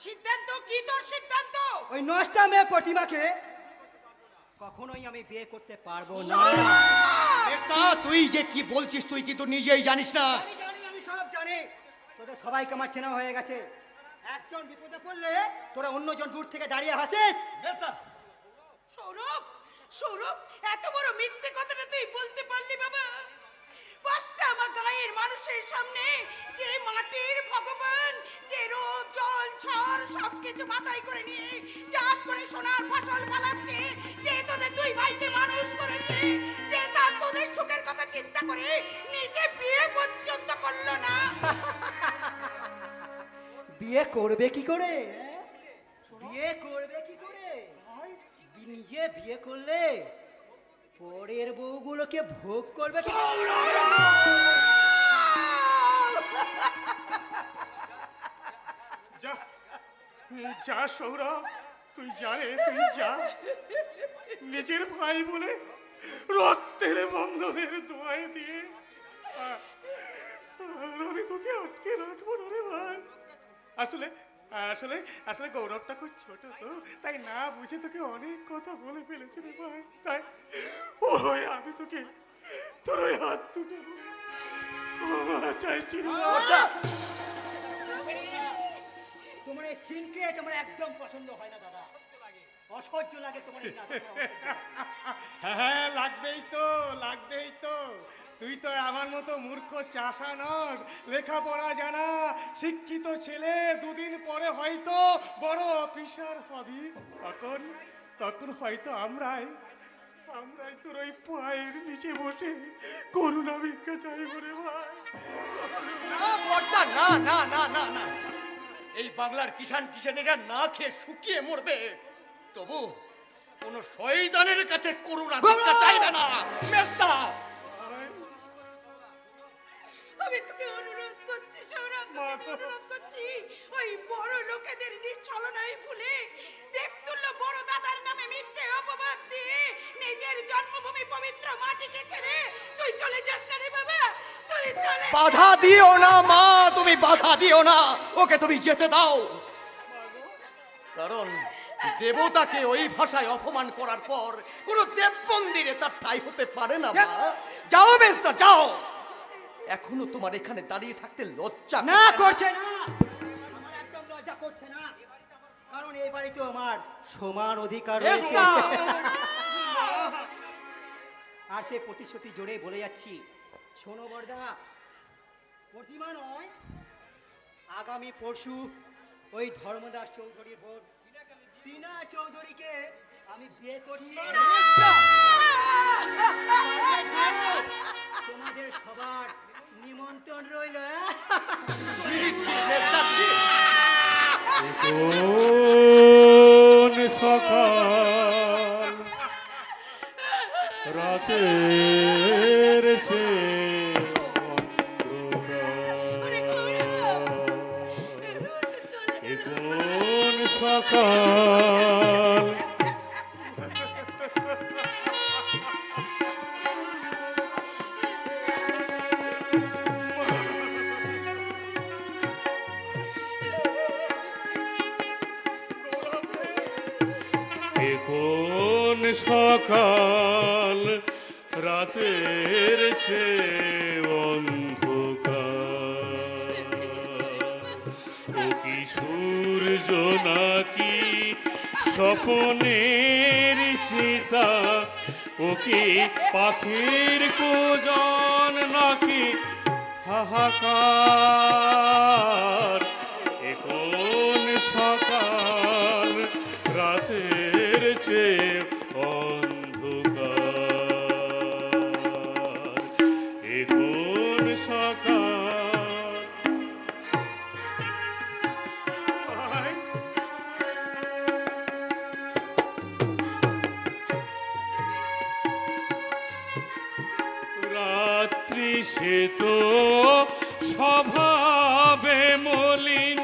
সিদ্ধান্ত কি তোর সিদ্ধান্ত? ওই নষ্টা মেয়ে প্রতিমাকে কখনোই আমি বিয়ে করতে পারবো না। মেস্তা, তুই যে কি বলছিস তুই কিন্তু নিজেই জানিস না। আমি সব জানি। তোদের সবাইকে আমার চেনা হয়ে গেছে। একজন বিপদে পড়লে তোরা অন্যজন দূর থেকে দাঁড়িয়ে হাসিস। সৌরভ, সৌরভ, এত বড় মিথ্যে কথাটা তুই বলতে পারলি বাবা? পাঁচটা আমার গায়ের মানুষের সামনে যে মাটির ভগবান, যে রোদ জল ঝড় সবকিছু মাথায় করে নিয়ে চাষ করে সোনার ফসল ফলাচ্ছে, যে তোদের দুই ভাইকে মানুষ করেছে, যে তার তোদের সুখের কথা চিন্তা করে নিজে বিয়ে পর্যন্ত করলো না। বিয়ে করবে কি করে? বিয়ে করবে কি করে? নিজে বিয়ে করলে পরের বউগুলোকে ভোগ করবে কি? যা যা সৌরভ, তুই যা রে, তুই যা। নিজের ভাই বলে রক্তের বন্ধনের দোয়াই দিয়ে আর আমি তোকে আটকে রাখবো না রে ভাই। আসলে আসলে আসলে গৌরবটা খুব ছোট তো, তাই না বুঝে তোকে অনেক কথা বলে ফেলেছি রে ভাই। তাই ওই আমি তোকে তোর ওই হাত দুটো ক্ষমা চাইছি রে ভাই। তোমার এই সিন ক্রিয়েট আমার একদম পছন্দ হয় না দাদা, অসহ্য লাগে তোমার এই নাটক। হ্যাঁ, লাগবেই তো, লাগবেই তো। তুই তো আমার মতো মূর্খ চাষা নস, লেখাপড়া জানা শিক্ষিত ছেলে। দুদিন পরে হয়তো বড় অফিসার হবি, তখন হয়তো আমরাই তোর ওই পায়ের নিচে বসে করুণা ভিক্ষা চাইব রে ভাই। না বর্দা, না না না না না, এই বাংলার কিষানেরা না খেয়ে শুকিয়ে মরবে, তবু কোন শয়তানের কাছে করুণা ভিক্ষা চাইবে না। মেস্তা, আমি তোকে অনুরোধ করছি সৌরভ, তোকে অনুরোধ করছি, ওই বড় লোকেদের নিশ্চলনায় ভুলে দেখতুল্য বড় দাদার নামে মিথ্যে অপবাদ দিয়ে নিজের জন্মভূমি পবিত্র মাটিকে ছেড়ে তুই চলে যাস না রে বাবা, তুই চলে। বাধা দিও না মা, তুমি বাধা দিও না, ওকে তুমি যেতে দাও। কারণ দেবতাকে ওই ভাষায় অপমান করার পর কোন দেব মন্দিরে তার ঠাঁই হতে পারে না মা। যাও মেস্তা, যাও। এখনো তোমার এখানে দাঁড়িয়ে থাকতে লজ্জা না করছে না, আমার একদম লজ্জা করছে না, কারণ এই বাড়িতে আমার সমান অধিকার রয়েছে। আর সে প্রতিশ্রুতি জোরে বলে যাচ্ছি, শোনো বর্দা, প্রতিমা নয়, আগামী পরশু ওই ধর্মদাস চৌধুরীর বোন টিনা চৌধুরীকে আমি বিয়ে করছি। তোমাদের সবার নিমন্ত্রণ রইল। কোন সকাল রাতের কোন সকাল কোন সকাল রাতের অন্ধকার ও কি সূর্য নাকি স্বপনের চিতা ও কি পাখির কোজন নাকি হাহাকার এ কোন সকাল রাতের অন্ধকার এ কোন সকাল রাত্রি সে তো স্বভাবে মলিন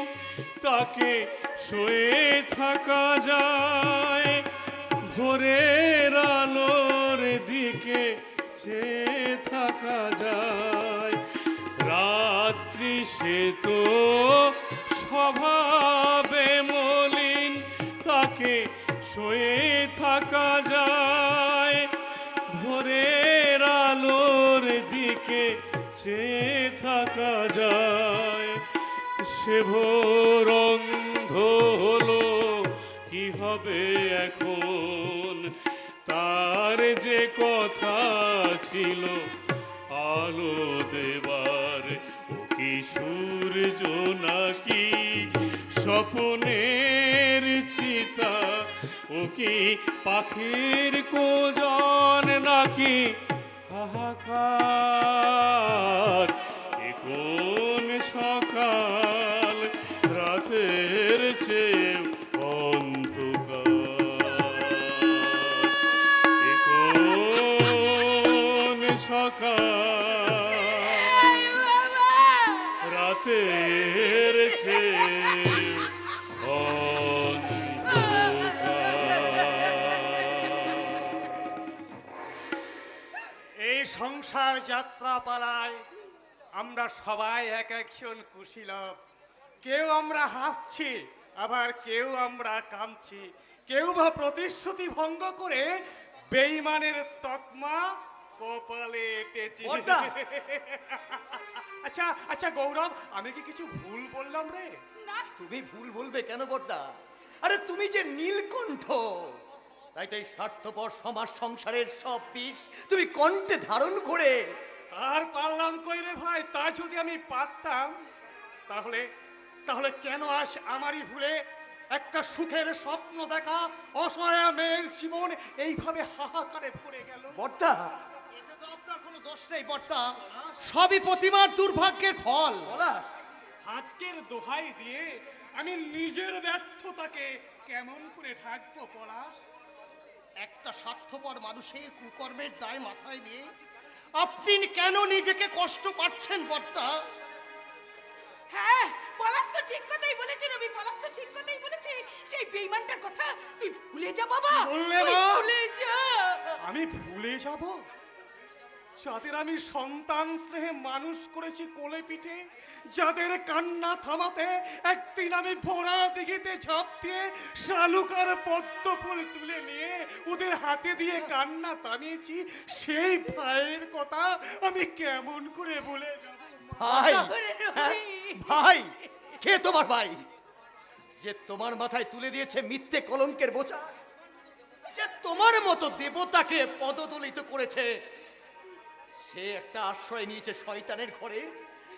তাকে শুয়ে থাকা যায় ভোরের আলোর দিকে চেয়ে থাকা যায় রাত্রি সে তো স্বভাবে মলিন তাকে শুয়ে থাকা যায় ভোরের আলোর দিকে চেয়ে থাকা যায় সে ভোর অন্ধ হলো কি হবে এখন তার যে কথা ছিল আলো দেবার ও কি সূর্য নাকি স্বপ্নের চিতা ও কি পাখির কোজন নাকি হাহাকার এ কোন সকাল রাতের চেয়ে অন্ধকার এ কোন সকাল রাতের চেয়ে এই সংসার যাত্রা পালায় আমরা সবাই এক একজন কুশীলব। কেউ আমরা হাসছি, আবার কেউ আমরা কাঁদছি, কেউ বা প্রতিশ্রুতি ভঙ্গ করে বেঈমানের তকমা কপালে এঁটেছি। বর্দা! আচ্ছা আচ্ছা গৌরব, আমি কি কিছু ভুল বললাম রে? তুমি ভুল বলবে কেন বর্দা? আরে তুমি যে নীলকণ্ঠ, তাই তো এই স্বার্থপর সমাজ সংসারের সব বিষ তুমি কণ্ঠে ধারণ করে আর পারলাম কই রে ভাই? তা যদি আমি পারতাম তাহলে তাহলে কেন আজ আমারই ভুলে একটা সুখের স্বপ্ন দেখা অসহায় মেয়ের জীবন এইভাবে হাহাকারে ভরে গেল? বর্দা, এতে তো আপনার কোনো দোষ নেই বর্তা, সবই প্রতিমার দুর্ভাগ্যের ফল। পলাশ, ভাগ্যের দোহাই দিয়ে আমি নিজের ব্যর্থতাকে কেমন করে ঢাকবো পলাশ? একটা স্বার্থপর মানুষের কুকর্মের দায় মাথায় নিয়ে আপনি কেন নিজেকে কষ্ট পাচ্ছেন বর্তা? হ্যাঁ, পলাশ তো ঠিক কথাই বলেছে রবি, পলাশ তো ঠিক কথাই বলেছে। সেই বেঈমানটার কথা তুই ভুলে যা বাবা, বললে তুই মা? ভুলে যা। আমি ভুলে যাব যাদের আমি সন্তান স্নেহে মানুষ করেছি কোলে পিঠে, যাদের কান্না থামাতে একদিন আমি ভরা দিঘিতে ঝাঁপ দিয়ে শালুকার পদ্ম ফুল তুলে নিয়ে ওদের হাতে দিয়ে কান্না থামিয়েছি, সেই ভাইয়ের কথা আমি কেমন করে ভুলে যাব? ভাই, ওরে হ্যাঁ, রবি। ভাই, কে তোমার ভাই যে তোমার মাথায় তুলে দিয়েছে মিথ্যে কলঙ্কের বোঝা, যে তোমার মতো দেবতাকে পদদলিত করেছে? সে একটা আশ্রয় নিয়েছে শয়তানের ঘরে,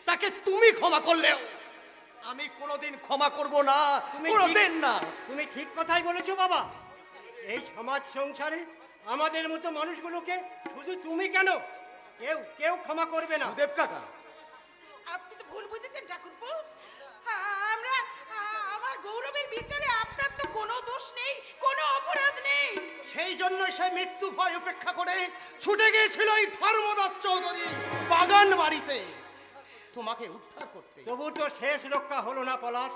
তাকে তুমি ক্ষমা করলেও আমি কোনোদিন ক্ষমা করব না, কোনোদিন না। তুমি ঠিক কথাই বলেছো বাবা। এই সমাজ সংসারে আমাদের মতো মানুষগুলোকে শুধু তুমি কেন, কেউ কেউ ক্ষমা করবে না। দেব কাকা, আপনি তো ভুল বুঝেছেন ঠাকুরপো। আমরা আমার গৌরবের বিচারে আপনার তো কোনো দোষ নেই, কোনো অপরাধ নেই। সেই জন্য সে মৃত্যু ভয় উপেক্ষা করে ছুটে গিয়েছিল এই ধর্মদাস চৌধুরী বাগান বাড়িতে তোমাকে উদ্ধার করতে। তবু তো শেষ রক্ষা হলো না পলাশ।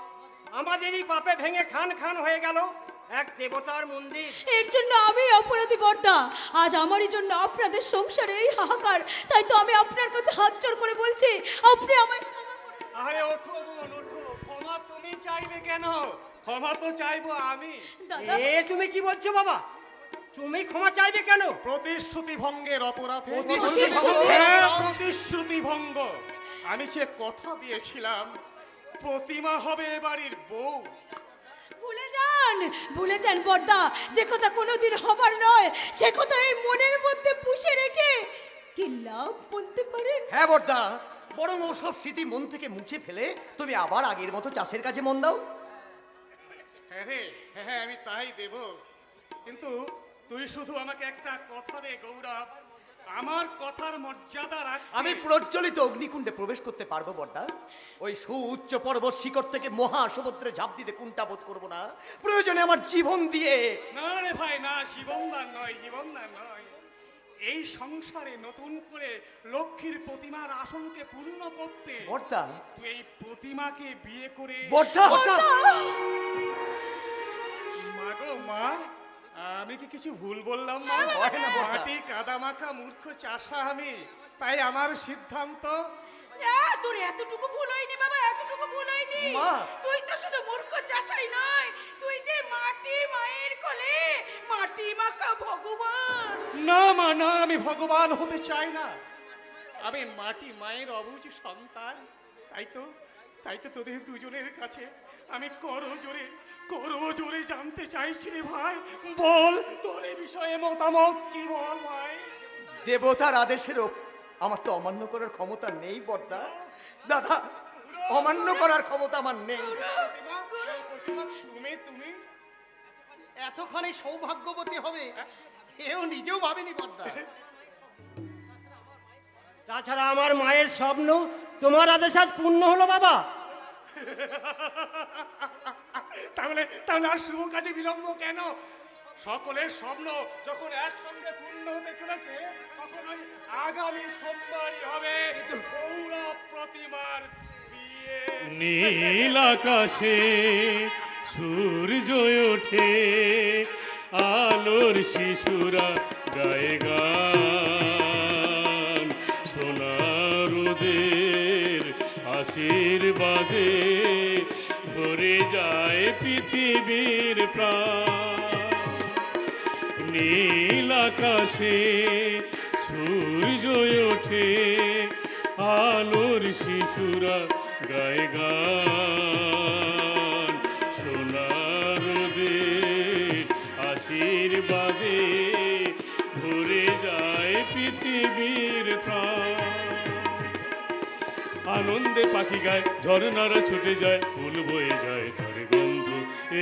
আমাদেরই পাপে ভেঙে খান খান হয়ে গেল এক দেবতার মন্দির। এর জন্য আমি অপরাধী বর্দা। আজ আমারই জন্য আপনাদের সংসারে এই হাহাকার। তাই তো আমি আপনার কাছে হাত জোড় করে বলছি, আপনি আমায় ক্ষমা করুন। আরে ওঠো বোন ওঠো, ক্ষমা তুমি চাইবে কেন? ক্ষমা তো চাইবো আমি। দাদা, এ তুমি কি বলছো বাবা? তুমি ক্ষমা চাইবে কেন? প্রতিশ্রুতি ভঙ্গের অপরাধে। প্রতিশ্রুতি? হ্যাঁ, প্রতিশ্রুতি ভঙ্গ। আমি সে কথা দিয়েছিলাম প্রতিমা হবে এ বাড়ির বউ। ভুলে যান বর্দা। যে কথা কোনোদিন হবার নয়, সে কথা এই মনের মধ্যে পুষে রেখে কি লাভ বলতে পারেন? হ্যাঁ বর্দা, বরং ওসব স্মৃতি মন থেকে মুছে ফেলে তুমি আবার আগের মতো চাষের কাজে মন দাও। হ্যাঁ রে, হ্যাঁ আমি তাই দেব। কিন্তু তুই শুধু আমাকে একটা কথা দে গৌরব, আমার কথার মর্যাদা রাখ। আমি প্রজ্বলিত অগ্নিকুণ্ডে প্রবেশ করতে পারবো বর্দা। ওই সুউচ্চ পর্বত শিখর থেকে মহা সমুদ্রে ঝাঁপ দিতে কুণ্ঠাবোধ করবো না, প্রয়োজনে আমার জীবন দিয়ে। না রে ভাই না, জীবনদান নয়, জীবনদান নয়। এই সংসারে নতুন করে লক্ষ্মীর প্রতিমার আসনকে পূর্ণ করতে বর্দা, তুই এই প্রতিমাকে বিয়ে করে। বর্দা, মা গো মা, আমি কি কিছু ভুল বললাম মা? হয় না বর্দা। মাটি কাদা মাখা মূর্খ চাষা আমি, তাই আমার সিদ্ধান্ত। তোর এতটুকু ভুল হয়নি বাবা, এতটুকু ভুল হয়নি। মা। তুই তো শুধু মূর্খ চাষাই নয়, তুই যে মাটি মায়ের কোলে মাটি মাখা ভগবান। না মা না, আমি ভগবান হতে চাই না, আমি মাটি মায়ের অবুঝ সন্তান। তাই তো তোদের দুজনের কাছে আমি করো জোরে জানতে চাইছি রে ভাই। বল তোর এই বিষয়ে মতামত কি, বল ভাই। দেবতার আদেশেরও আমার তো অমান্য করার ক্ষমতা নেই বর্দা। দাদা, অমান্য করার ক্ষমতা আমার নেই। তুমি এতখানি সৌভাগ্যবতী হবে এও নিজেও ভাবেনি বর্দা। তাছাড়া আমার মায়ের স্বপ্ন তোমার আদেশ আজ পূর্ণ হলো বাবা। তাহলে আর শুভ কাজে বিলম্ব কেন? সকলের স্বপ্ন যখন একসঙ্গে পূর্ণ হতে চলেছে, তখন ওই আগামী সোমবারই হবে গৌরব প্রতিমার বিয়ে। নীল আকাশে সূর্য ওঠে, আলোর শিশুরা গায়ে গান, সোনার রোদের আশীর্বাদে ভরে যায় পৃথিবীর প্রাণ। নীল আকাশে সূর্য ওঠে, আলোর শিশুরা গায়ে গান, সোনার রোদের আশীর্বাদে ভরে যায় পৃথিবীর প্রাণ। আনন্দে পাখি গায়, ঝর্ণারা ছুটে যায়, ফুল বয়ে যায় তার গন্ধ।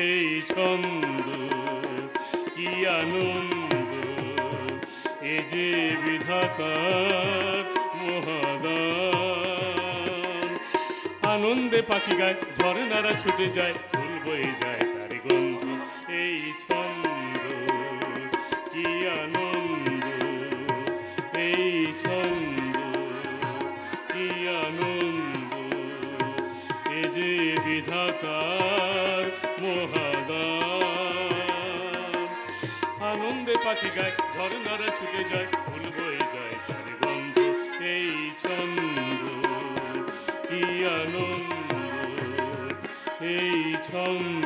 এই ছন্দ কি আনন্দ, এ যে বিধাতার মহাদান। আনন্দে পাখি গায়, ঝর্ণারা ছুটে যায়, ফুল বয়ে যায় তার গন্ধ। এই ছন্দ কি আনন্দ, এই ছন্দ কি আনন্দ, এ যে বিধাতার মহাদান। আনন্দে পাখি গায়, ঝর্ণারা ছুটে যায়, ফুল বয়ে যায় তার গন্ধ। এই ছন্দ কি আনন্দ, এই ছন্দ